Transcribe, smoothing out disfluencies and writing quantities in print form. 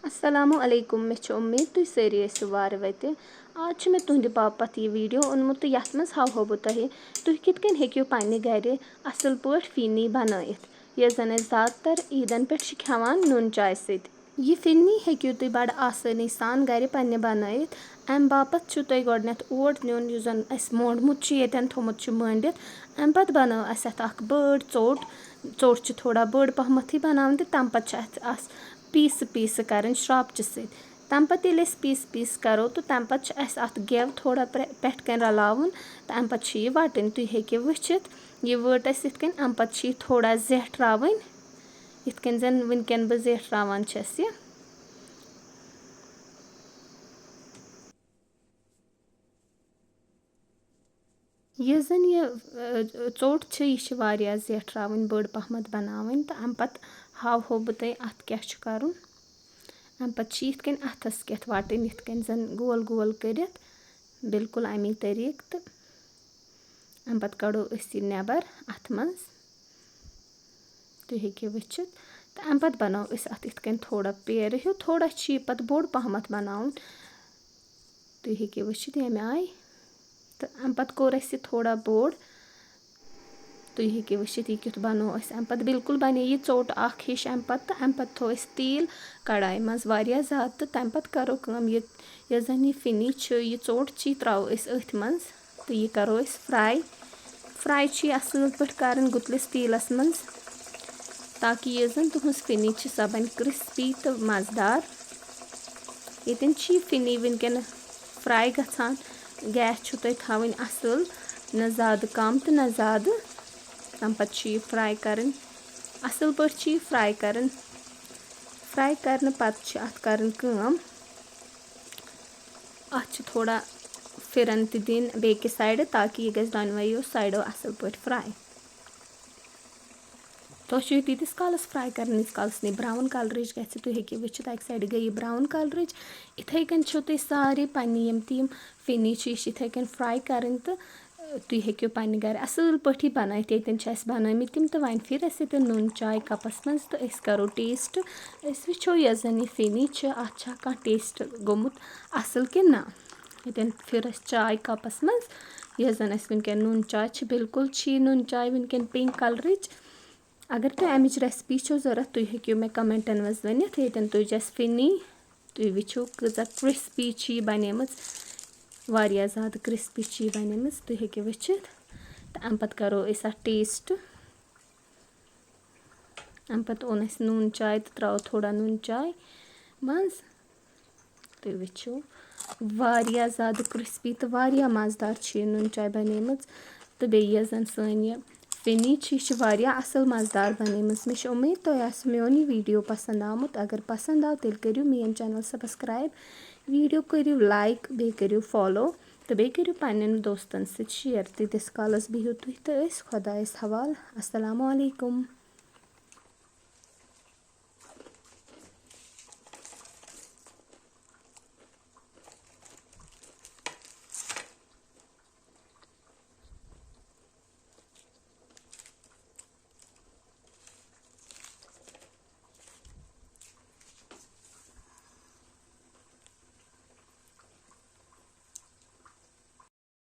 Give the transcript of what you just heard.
अस्सलामु अलैकुम मे उम्मीद तुम सारी ٲسِو वार वति आज मे तुंदि बापत यह वीडियो ओनमुत तो यथ मज हावो बह तुम कित कन हेकियो पन्ने घर असल पॉट फीनी बनायित यह जन ज़्यादातर ईदन पे खेवान नून चाय सत यह फिनी हेकियो तुम बड़ आसानी सान घर पन्ने बनायित अम बापत छु तुम गोडनेथ ओट न्यून यु जन अस मोंडमुत येतन थोमुत छु मंडित अम पत बनाओ अस अथ अख बड़ चोट चोट छु थोड़ा बड़ पहमत ही बनावन तम पत अस पीस पीस कर श्रापचि सत तम पत ये पीस पीस करो तो तम पत अत गेव थोड़ा पेट कन रलावन तो अम पत यह वटन तुम हेकियो वुचित यह वट अस इथ कन अम पत थोड़ा ज़ेठरावन इथ कन जन वनकन बह ज़ेठरावान छस यह जन यह चोट यह वारिया ज़ेठरावन बड़ पहमत बनावन तो अम पत हावो बह तुम अत क्या करुन अम पत इथ कन अथस कथ वटन इथ कन जन गोल गोल करित बिल्कुल अमी तरीक तो अम पत कड़ो अस यह नेबर अथ मज तुम हेकियो वुचित तो अम पत बनाओ अस अत इथ कन थोड़ा पेर हिउ थोड़ा यह पत बोड़ पहमत बनावन तुम हेकियो वुचित यमे आय तो अम पत कोर अस थोड़ा बोड़ तुम हेकियो वुचित यह कित बनो अस अम पत बिल्कुल बने यह चोट अख हिश अम पत थो अस तेल कढ़ाई मज वारिया ज़्यादा तो तम पत करो कम यह जन यह फिनी यह चोट त्रावो अस अथ मज तो यह करो अस फ्राई असल पे कर गुतलिस तेलस मज ताकि यह जन तुहस फिनी सह बन क्रिस्पी तो मज़ेदार यतन फिनी वनकन फ्राई गछान गैस छु तुम थवन असल न ज़्यादा कम तो न ज़्यादा तम पत फ्राई कर असल पे फ्राई करने पत अत करन कम अत थोड़ा फिरन त दिन बेकिस साइड ताकि यह गस दनवयो साइडो असल पे फ्राई तो तीस कालस फ्राई कर कालस नहीं ब्राउन कलरच गि तुम हेकियो वुचित अक साइड गई ब्राउन कलरच इथे कन तुम सारे पन्ने यम तीम फिनी यह इथे कन फ्राई कर तो तुम हेकियो पन्ने घर असल पे बनायित यतन बनामित तिम तो वन फिर अस नून चाय कपस मज तो अस करो टेस्ट अस वो यह जन यह फिनी अत कह टेस्ट गोमुत असल कि ना यतन फिर अस चाय कपस मज यह जन अस वनकन नून चाय बिल्कुल नून चाय वनकन पिंक कलरच अगर तुम अमिच रेसिपी छो ज़रूरत तुम हेकियो मे कमेंटन मज वनित यतन तुम फिनी तुम वो कज़ा क्रिस्पी यह बनेमच वारिया ज़्यादा क्रिस्पी यह बनेमच तुम हेकियो वुचित तो अम पत करो अस अत टेस्ट अम पत ओन अस नून चाय तो त्राओ थोड़ा नून चाय मज तुम वो वारिया ज़्यादा क्रिस्पी तो वारिया मज़ेदार यह नून चाय बनेमच तो बे यह जन सन यह फिनी यह वारिया असल मज़ेदार बनेमच मे उम्मीद तुम आसो मेन यह वीडियो पसंद आमुत अगर पसंद आव तेल करियो मेन चैनल सब्सक्राइब वीडियो करियो लाइक बे करियो फॉलो तो बे करियो पन्नन दोस्तन सत शेयर तीस कालस बिहियो तुम तो खुदायस हवाल अस्सलामु अलैकुम।